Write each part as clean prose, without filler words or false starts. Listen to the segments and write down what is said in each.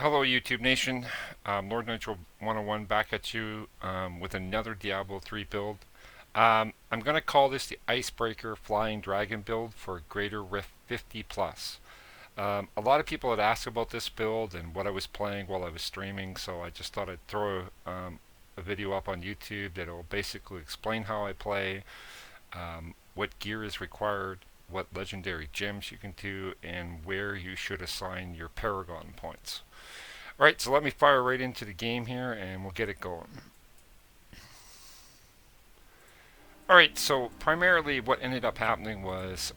Hello YouTube Nation, Lord Nitro 101 back at you with another Diablo 3 build. I'm going to call this the Icebreaker Flying Dragon build for Greater Rift 50 Plus. A lot of people had asked about this build and what I was playing while I was streaming, so I just thought I'd throw a video up on YouTube that will basically explain how I play, what gear is required, what legendary gems you can do, and where you should assign your Paragon points. Alright, so let me fire right into the game here and we'll get it going. Alright, so primarily what ended up happening was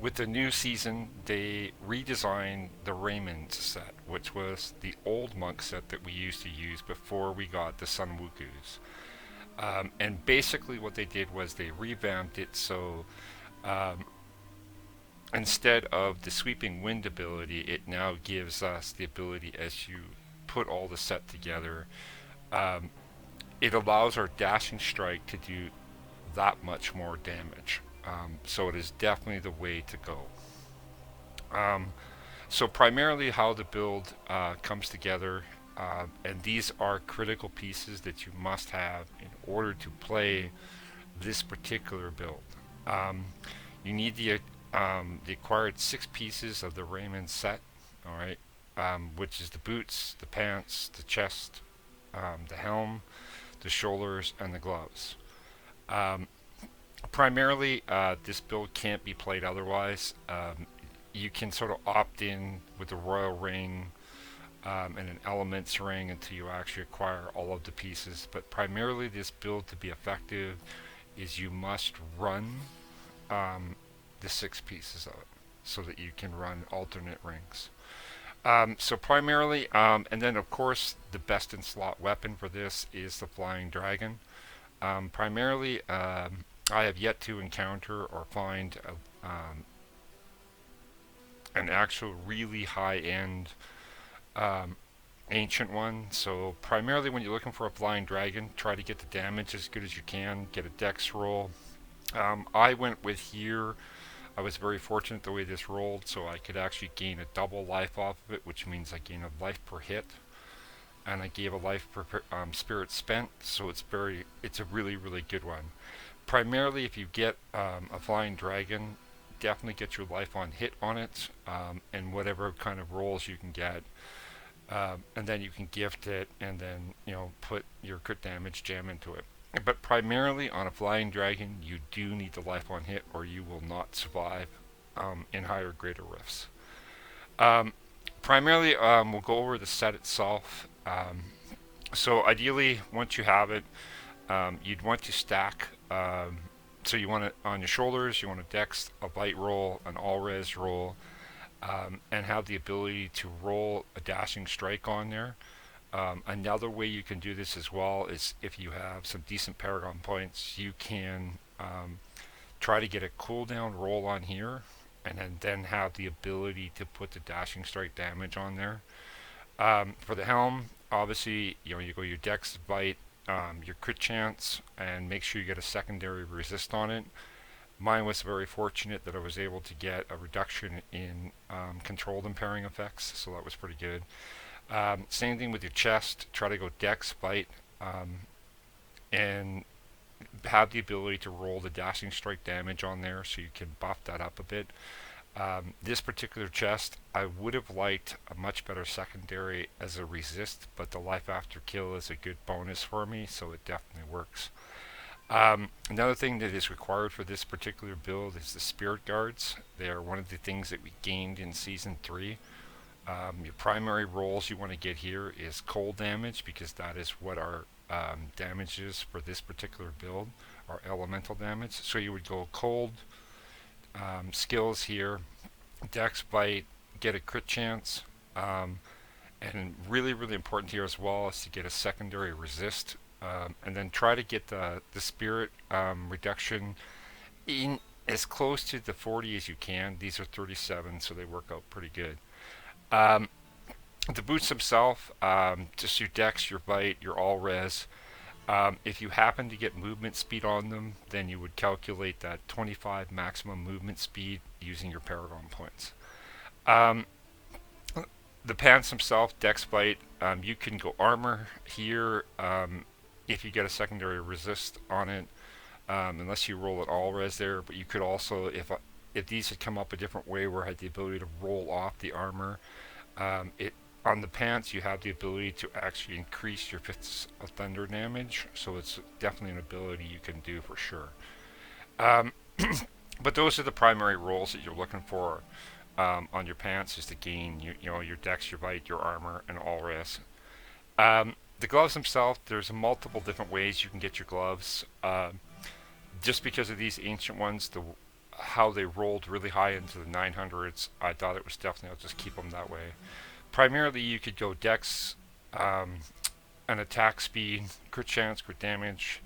with the new season, they redesigned the Raiment set, which was the old monk set that we used to use before we got the Sun Wukus. And basically what they did was they revamped it so instead of the sweeping wind ability, it now gives us the ability as you put all the set together. It allows our dashing strike to do that much more damage. So it is definitely the way to go. So primarily how the build comes together, and these are critical pieces that you must have in order to play this particular build. You need the acquired 6 pieces of the Raiment set, alright, which is the boots, the pants, the chest, the helm, the shoulders, and the gloves. Primarily, this build can't be played otherwise. You can sort of opt in with the royal ring and an elements ring until you actually acquire all of the pieces, but primarily this build to be effective is you must run the 6 pieces of it so that you can run alternate rings. So primarily, and then of course the best in slot weapon for this is the Flying Dragon. Primarily, I have yet to encounter or find an actual really high-end ancient one. So primarily when you're looking for a Flying Dragon, try to get the damage as good as you can, get a dex roll. I went with here. I was very fortunate the way this rolled, so I could actually gain a double life off of it, which means I gain a life per hit, and I gave a life per spirit spent, so it's a really good one. Primarily, if you get a Flying Dragon, definitely get your life on hit on it, and whatever kind of rolls you can get, and then you can gift it, and then put your crit damage gem into it. But primarily on a Flying Dragon, you do need the life on hit or you will not survive in higher greater rifts. Primarily, we'll go over the set itself. So ideally, once you have it, you'd want to stack. So you want it on your shoulders, you want a dex, a bite roll, an all-res roll, and have the ability to roll a dashing strike on there. Another way you can do this as well is if you have some decent Paragon points, you can try to get a cooldown roll on here and then have the ability to put the dashing strike damage on there. For the helm, obviously, you go your dex, bite, your crit chance, and make sure you get a secondary resist on it. Mine was very fortunate that I was able to get a reduction in controlled impairing effects, so that was pretty good. Same thing with your chest. Try to go dex, bite, and have the ability to roll the dashing strike damage on there so you can buff that up a bit. This particular chest, I would have liked a much better secondary as a resist, but the life after kill is a good bonus for me, so it definitely works. Another thing that is required for this particular build is the spirit guards. They are one of the things that we gained in Season 3. Your primary rolls you want to get here is cold damage, because that is what our damage is for this particular build, our elemental damage. So you would go cold, skills here, dex, bite, get a crit chance, and really important here as well is to get a secondary resist, and then try to get the spirit reduction in as close to the 40 as you can. These are 37, so they work out pretty good. The boots themselves, just your dex, your bite, your all-res. If you happen to get movement speed on them, then you would calculate that 25 maximum movement speed using your Paragon points. The pants themselves, dex bite, you can go armor here if you get a secondary resist on it, unless you roll it all res there. But you could also, if these had come up a different way where I had the ability to roll off the armor, it on the pants you have the ability to actually increase your fists of thunder damage. So it's definitely an ability you can do for sure. Um, but those are the primary rolls that you're looking for on your pants, is to gain your dex, your bite, your armor, and all rest. The gloves themselves, there's multiple different ways you can get your gloves. Just because of these ancient ones, how they rolled really high into the 900s, I thought it was definitely, I'll just keep them that way. Primarily, you could go dex, an attack speed, crit chance, crit damage.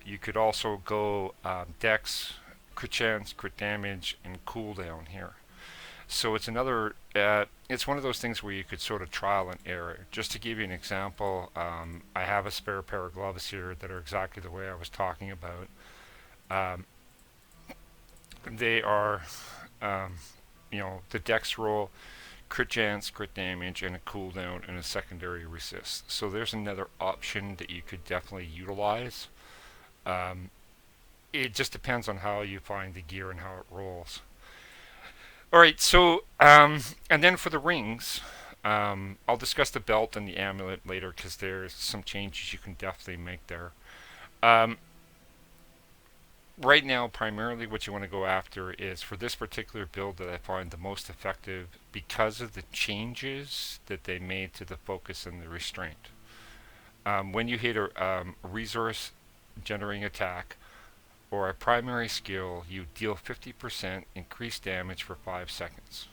You could also go dex, crit chance, crit damage, and cooldown here. So it's another, it's one of those things where you could sort of trial and error. Just to give you an example, I have a spare pair of gloves here that are exactly the way I was talking about. They are, the dex roll, crit chance, crit damage, and a cooldown, and a secondary resist. So there's another option that you could definitely utilize. It just depends on how you find the gear and how it rolls. Alright, so, and then for the rings, I'll discuss the belt and the amulet later because there's some changes you can definitely make there. Right now, primarily what you want to go after is, for this particular build that I find the most effective, because of the changes that they made to the focus and the restraint. When you hit a resource generating attack or a primary skill, you deal 50% increased damage for 5 seconds.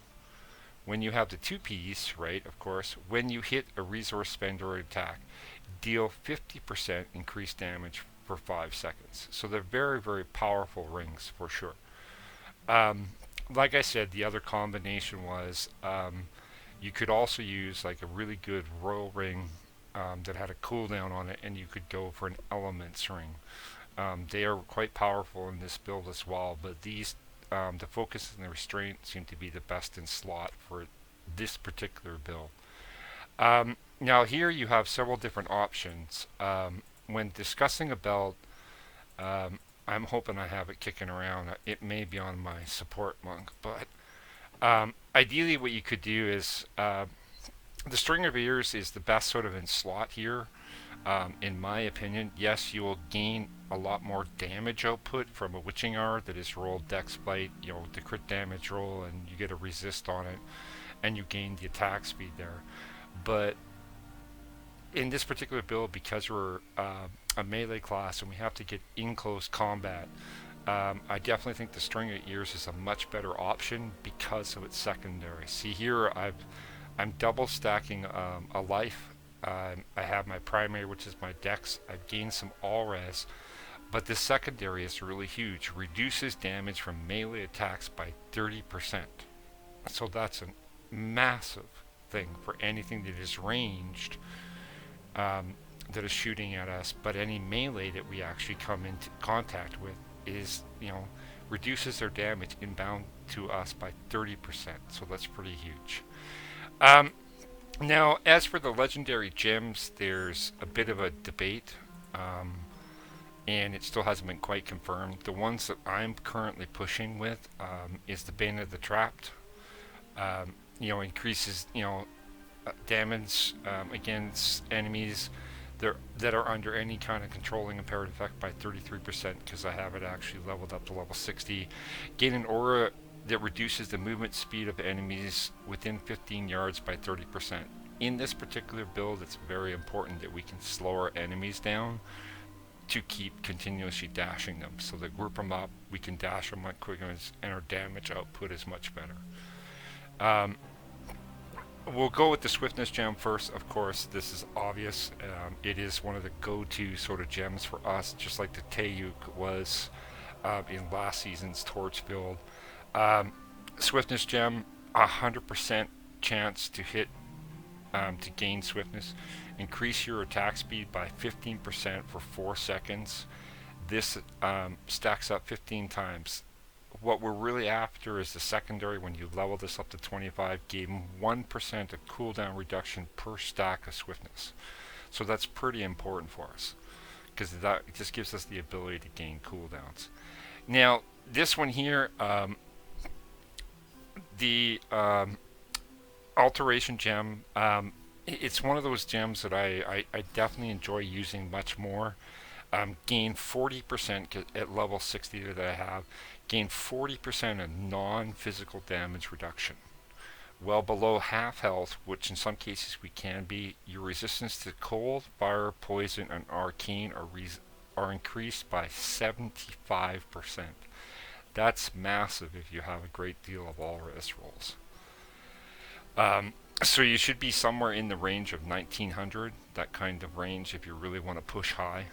When you have the 2-piece, right, of course, when you hit a resource spend or attack, deal 50% increased damage for 5 seconds. So they're very, very powerful rings for sure. Like I said, the other combination was you could also use like a really good royal ring that had a cooldown on it, and you could go for an elements ring. They are quite powerful in this build as well, but these, the focus and the restraint seem to be the best in slot for this particular build. Now here you have several different options. When discussing a belt, I'm hoping I have it kicking around. It may be on my support monk, but ideally what you could do is, the string of ears is the best sort of in slot here. In my opinion, yes, you will gain a lot more damage output from a witching hour that is rolled dex bite, the crit damage roll, and you get a resist on it, and you gain the attack speed there. But in this particular build, because we're a melee class and we have to get in close combat, I definitely think the string of ears is a much better option because of its secondary. See here, I'm double stacking a life. I have my primary, which is my dex. I've gained some all res, but this secondary is really huge. Reduces damage from melee attacks by 30%. So that's a massive thing for anything that is ranged, that is shooting at us. But any melee that we actually come into contact with is, reduces their damage inbound to us by 30%. So that's pretty huge. Now, as for the legendary gems, there's a bit of a debate, and it still hasn't been quite confirmed. The ones that I'm currently pushing with is the Bane of the Trapped. Increases damage against enemies that are under any kind of controlling impaired effect by 33%, because I have it actually leveled up to level 60. Gain an aura that reduces the movement speed of enemies within 15 yards by 30%. In this particular build, it's very important that we can slow our enemies down to keep continuously dashing them. So that group them up, we can dash them much quicker, and our damage output is much better. We'll go with the Swiftness gem first. Of course, this is obvious. It is one of the go-to sort of gems for us, just like the Tayuk was in last season's Torch build. Swiftness gem, 100% chance to hit, to gain swiftness. Increase your attack speed by 15% for 4 seconds. This stacks up 15 times. what we're really after is the secondary. When you level this up to 25, gain 1% of cooldown reduction per stack of swiftness. So that's pretty important for us, because that just gives us the ability to gain cooldowns. Now, this one here, the Alteration Gem, it's one of those gems that I definitely enjoy using much more. Gain 40% at level 60 that I have. Gain 40% of non-physical damage reduction. Well below half health, which in some cases we can be, your resistance to cold, fire, poison, and arcane are increased by 75%. That's massive if you have a great deal of all-res rolls. So you should be somewhere in the range of 1900, that kind of range if you really want to push high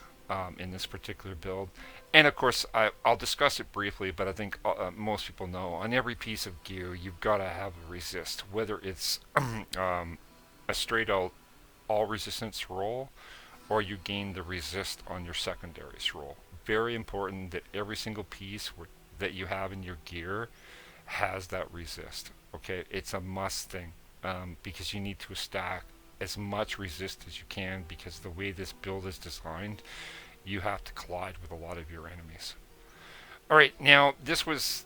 in this particular build. And of course, I'll discuss it briefly, but I think most people know on every piece of gear you've got to have a resist, whether it's a straight out all resistance roll or you gain the resist on your secondaries roll. Very important that every single piece that you have in your gear has that resist. Okay, it's a must thing, because you need to stack as much resist as you can, because the way this build is designed, you have to collide with a lot of your enemies. All right, now this is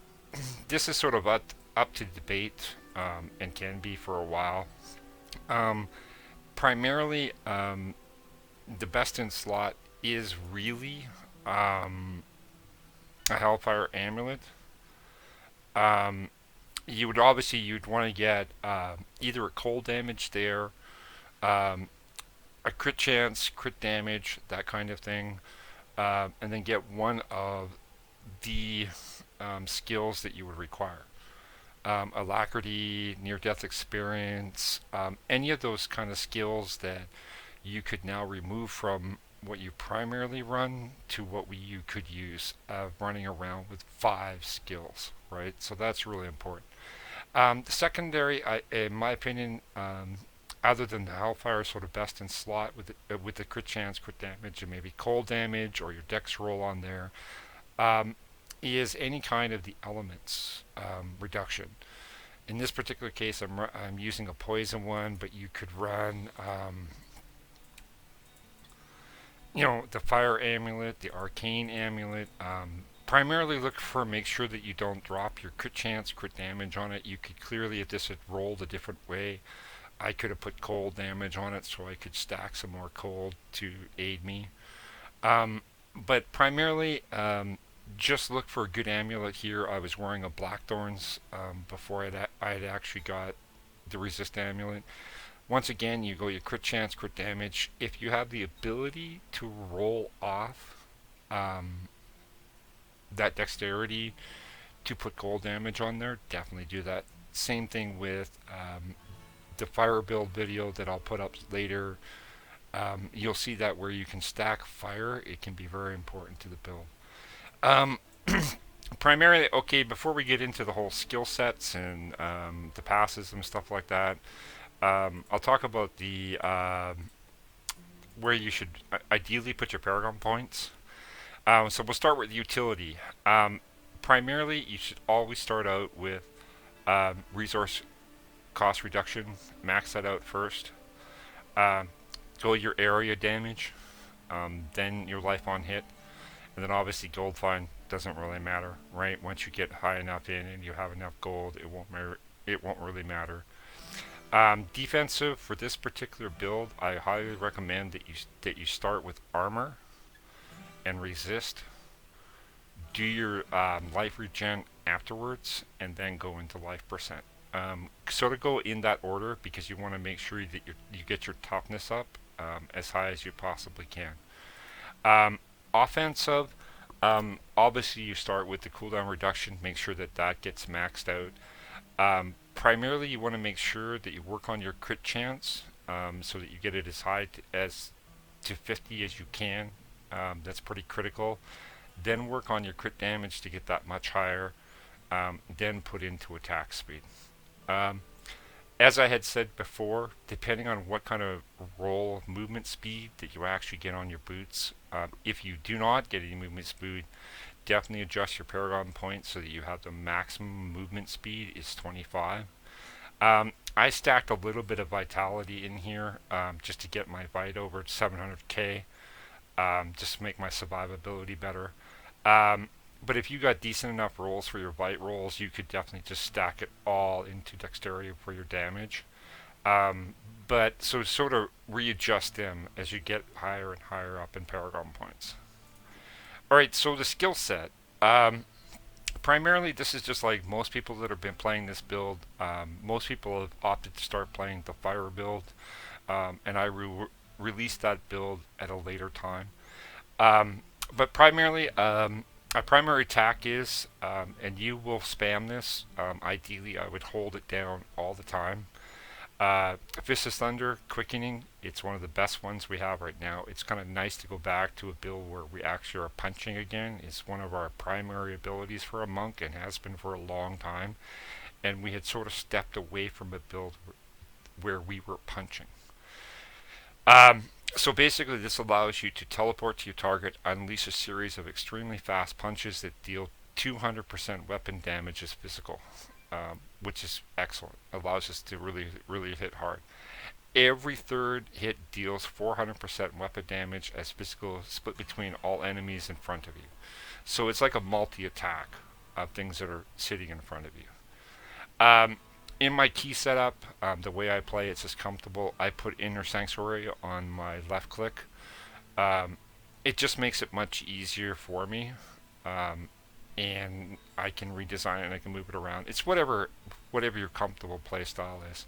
sort of up to debate, and can be for a while. Primarily, the best in slot is really a Hellfire Amulet. You'd want to get either a cold damage there, a crit chance, crit damage, that kind of thing, and then get one of the skills that you would require. Alacrity, near-death experience, any of those kind of skills that you could now remove from what you primarily run to what you could use running around with 5 skills, right? So that's really important. The secondary, in my opinion, other than the Hellfire, sort of best in slot with the crit chance, crit damage, and maybe cold damage or your dex roll on there, is any kind of the elements reduction. In this particular case, I'm using a poison one, but you could run the fire amulet, the arcane amulet. Primarily make sure that you don't drop your crit chance, crit damage on it. You could clearly, if this had rolled a different way, I could have put cold damage on it so I could stack some more cold to aid me. But primarily, just look for a good amulet here. I was wearing a Blackthorns before I had actually got the resist amulet. Once again, you go your crit chance, crit damage. If you have the ability to roll off that dexterity to put cold damage on there, definitely do that. Same thing with the fire build video that I'll put up later. You'll see that where you can stack fire, it can be very important to the build. Primarily, okay, before we get into the whole skill sets and the passes and stuff like that, I'll talk about the where you should ideally put your Paragon points. So we'll start with utility. Primarily, you should always start out with resource cost reduction. Max that out first. Go your area damage, then your life on hit, and then obviously gold fine doesn't really matter, right? Once you get high enough in and you have enough gold, it won't really matter. Defensive for this particular build, I highly recommend that you start with armor and resist. Do your life regen afterwards, and then go into life percent. Sort of go in that order because you want to make sure that you get your toughness up as high as you possibly can. Offensive, obviously you start with the cooldown reduction. Make sure that gets maxed out. Primarily, you want to make sure that you work on your crit chance so that you get it as high to 50 as you can. That's pretty critical. Then work on your crit damage to get that much higher. Then put into attack speed. As I had said before, depending on what kind of roll movement speed that you actually get on your boots, if you do not get any movement speed, definitely adjust your Paragon points so that you have the maximum movement speed is 25. I stacked a little bit of vitality in here just to get my Vite over 700k, just to make my survivability better. Um, but if you got decent enough rolls for your Vite rolls, you could definitely just stack it all into dexterity for your damage. Um, but so sort of readjust them as you get higher and higher up in Paragon points. All right, so the skill set. Um, Primarily, this is just like most people that have been playing this build. Most people have opted to start playing the fire build, and I released that build at a later time. But primarily, a primary attack is, and you will spam this. Ideally, I would hold it down all the time. Fist of Thunder, Quickening, it's one of the best ones we have right now. It's kind of nice to go back to a build where we actually are punching again. It's one of our primary abilities for a monk and has been for a long time. And we had sort of stepped away from a build where we were punching. Um, so basically, this allows you to teleport to your target, unleash a series of extremely fast punches that deal 200% weapon damage as physical, which is excellent. Allows us to really hit hard. Every third hit deals 400% weapon damage as physical, split between all enemies in front of you. So it's like a multi-attack of things that are sitting in front of you. In my key setup, the way I play it's just comfortable. I put Inner Sanctuary on my left click. Um, it just makes it much easier for me. Um, and I can redesign it and I can move it around. It's whatever your comfortable play style is.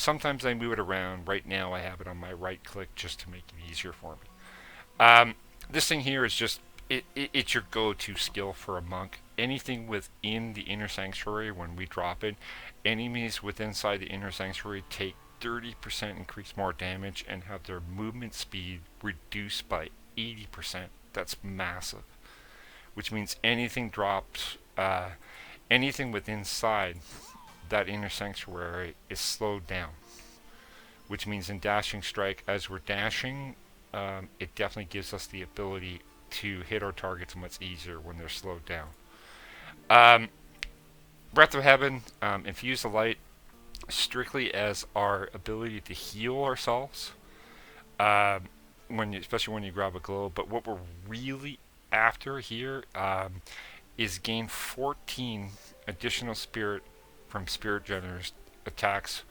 Sometimes I move it around. Right now I have it on my right click just to make it easier for me. This thing here is just it's your go-to skill for a monk. Anything within the Inner Sanctuary, when we drop it, enemies within inside the Inner Sanctuary take 30% increase more damage and have their movement speed reduced by 80%. That's massive. Which means anything drops, anything within inside that Inner Sanctuary is slowed down. Which means in Dashing Strike, as we're dashing, it definitely gives us the ability to hit our targets much easier when they're slowed down. Um, Breath of Heaven, Infuse the Light, strictly as our ability to heal ourselves, especially when you grab a glow. But what we're really after here is gain 14 additional spirit from Spirit Generators attacks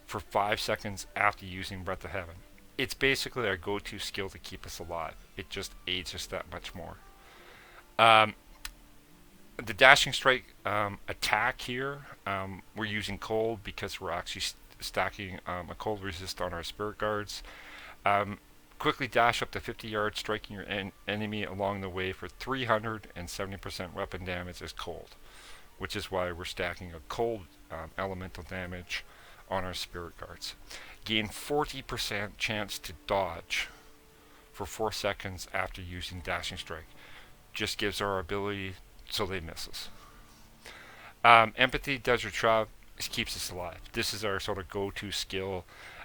for 5 seconds after using Breath of Heaven. It's basically our go-to skill to keep us alive. It just aids us that much more. Um, the Dashing Strike attack here, we're using cold because we're actually stacking a cold resist on our Spirit Guards. Quickly dash up to 50 yards, striking your enemy along the way for 370% weapon damage as cold, which is why we're stacking a cold elemental damage on our Spirit Guards. Gain 40% chance to dodge for 4 seconds after using Dashing Strike. Just gives our ability so they miss us. Empathy, Desert Shroud, keeps us alive. This is our sort of go-to skill.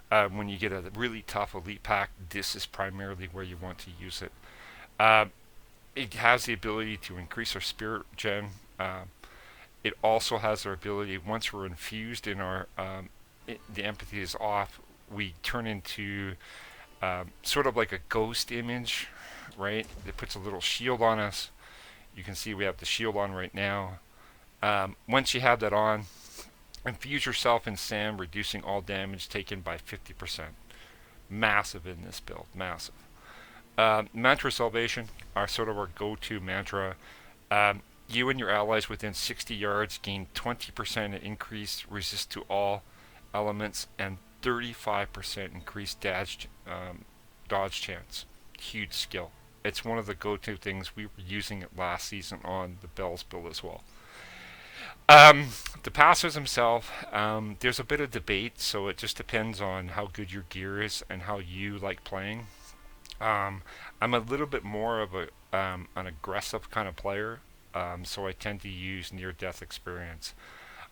When you get a really tough elite pack, this is primarily where you want to use it. It has the ability to increase our spirit gen. It also has our ability, once we're infused in our, the empathy is off, we turn into sort of like a ghost image, right? It puts a little shield on us. You can see we have the shield on right now. Once you have that on, infuse yourself in sand, reducing all damage taken by 50%. Massive in this build, massive. Mantra Salvation are sort of our go-to mantra. You and your allies within 60 yards gain 20% increased resist to all elements and 35% increased dodge chance. Huge skill. It's one of the go-to things. We were using it last season on the Bells build as well. The passives themselves, there's a bit of debate, so it just depends on how good your gear is and how you like playing. I'm a little bit more of an aggressive kind of player, so I tend to use near-death experience.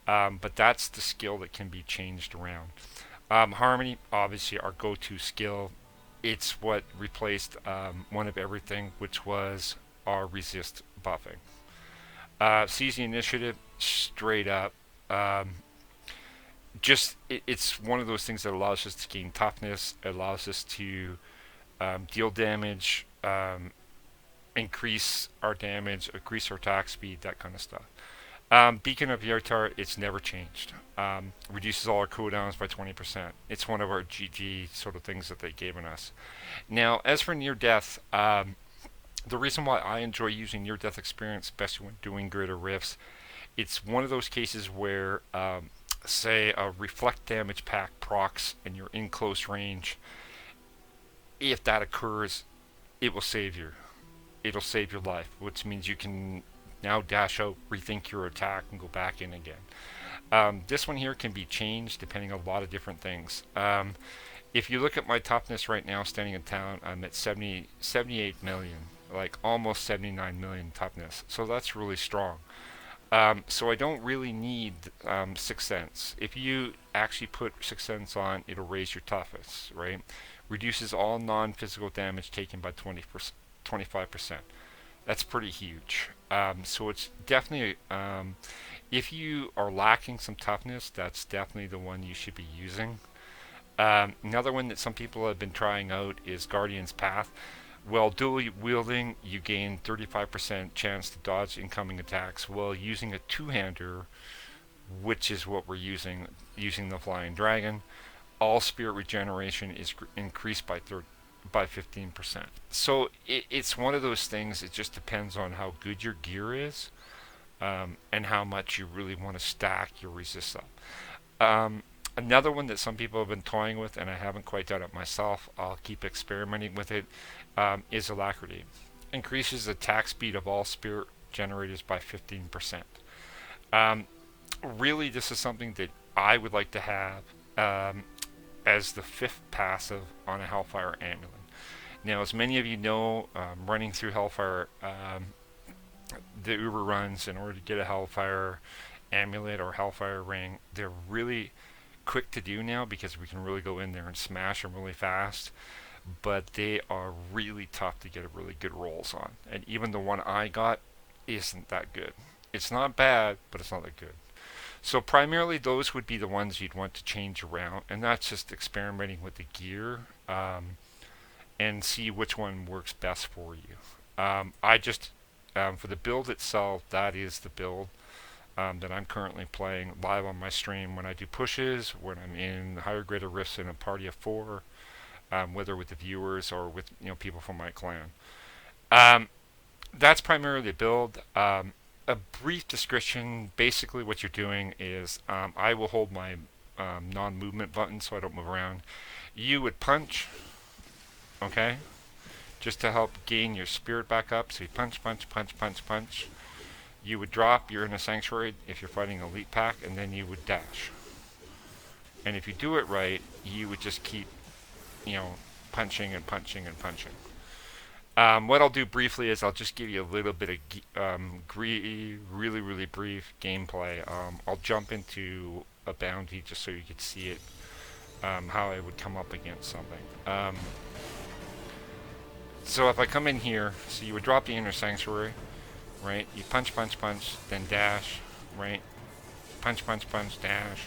but that's the skill that can be changed around. Harmony, obviously, our go-to skill. It's what replaced one of everything, which was our resist buffing. Seize the initiative, straight up. It's one of those things that allows us to gain toughness. It allows us to deal damage, increase our damage, increase our attack speed, that kind of stuff. Beacon of Yartar, it's never changed. Reduces all our cooldowns by 20%. It's one of our GG sort of things that they've given us. Now, as for near death, the reason why I enjoy using near death experience, especially when doing greater rifts, it's one of those cases where, say, a reflect damage pack procs and you're in close range. If that occurs, it will save you. It'll save your life, which means you can now dash out, rethink your attack, and go back in again. This one here can be changed depending on a lot of different things. If you look at my toughness right now, standing in town, I'm at 78 million, like almost 79 million toughness. So that's really strong. So I don't really need Sixth Sense. If you actually put Sixth Sense on, it'll raise your toughness, right? Reduces all non-physical damage taken by 25%. That's pretty huge. So it's definitely, if you are lacking some toughness, that's definitely the one you should be using. Another one that some people have been trying out is Guardian's Path. While dual wielding, you gain 35% chance to dodge incoming attacks while using a two-hander, which is what we're using the Flying Dragon. All spirit regeneration is increased by 15%. So it's one of those things, it just depends on how good your gear is, and how much you really want to stack your resist up. Another one that some people have been toying with, and I haven't quite done it myself, I'll keep experimenting with it, is Alacrity. Increases the attack speed of all spirit generators by 15%. Really, this is something that I would like to have as the 5th passive on a Hellfire Amulet. Now, as many of you know, running through Hellfire, the Uber runs, in order to get a Hellfire Amulet or Hellfire Ring, they're really quick to do now because we can really go in there and smash them really fast, but they are really tough to get really good rolls on. And even the one I got isn't that good. It's not bad, but it's not that good. So primarily those would be the ones you'd want to change around, and that's just experimenting with the gear and see which one works best for you. I just, for the build itself, that is the build that I'm currently playing live on my stream when I do pushes, when I'm in higher greater rifts in a party of 4, whether with the viewers or with people from my clan. That's primarily the build. A brief description, basically what you're doing is I will hold my non-movement button so I don't move around. You would punch, okay, just to help gain your spirit back up. So you punch, punch, punch, punch, punch. You would drop, you're in a sanctuary if you're fighting an elite pack, and then you would dash. And if you do it right, you would just keep, punching and punching and punching. What I'll do briefly is I'll just give you a little bit of really brief gameplay. I'll jump into a bounty just so you could see it, how I would come up against something. So if I come in here, so you would drop the inner sanctuary, right? You punch, punch, punch, then dash, right? Punch, punch, punch, dash.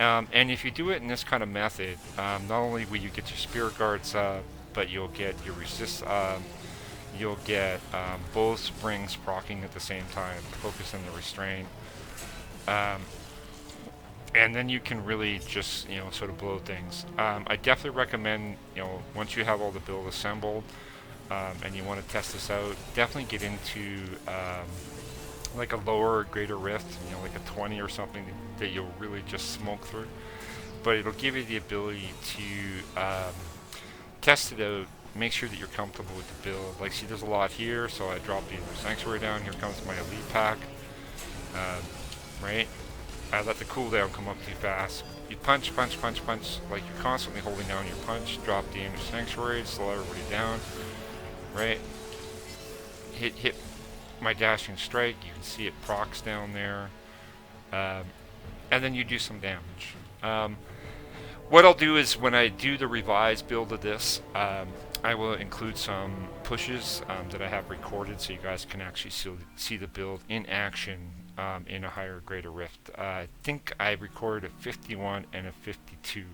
And if you do it in this kind of method, not only will you get your spirit guards up, but you'll get your resist, you'll get both springs proccing at the same time, focus on the restraint, and then you can really just sort of blow things. I definitely recommend once you have all the build assembled and you want to test this out, definitely get into like a lower greater rift, like a 20 or something that you'll really just smoke through, but it'll give you the ability to test it out, make sure that you're comfortable with the build. Like, see, there's a lot here, so I drop the sanctuary down. Here comes my elite pack, right? I let the cooldown come up too fast. You punch, punch, punch, punch, like you're constantly holding down your punch. Drop the inner sanctuary, slow everybody down, right? Hit my dashing strike. You can see it procs down there. and then you do some damage. What I'll do is when I do the revised build of this, I will include some pushes that I have recorded so you guys can actually see the build in action in a higher greater rift. I think I recorded a 51 and a 52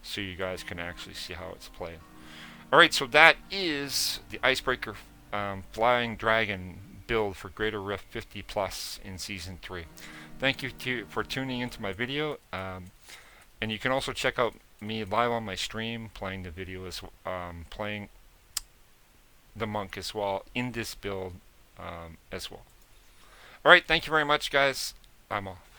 so you guys can actually see how it's playing. Alright, so that is the Icebreaker Flying Dragon build for Greater Rift 50 Plus in Season 3. Thank you for tuning into my video. And you can also check out me live on my stream playing the video playing the monk as well in this build as well. Alright, thank you very much guys. I'm off.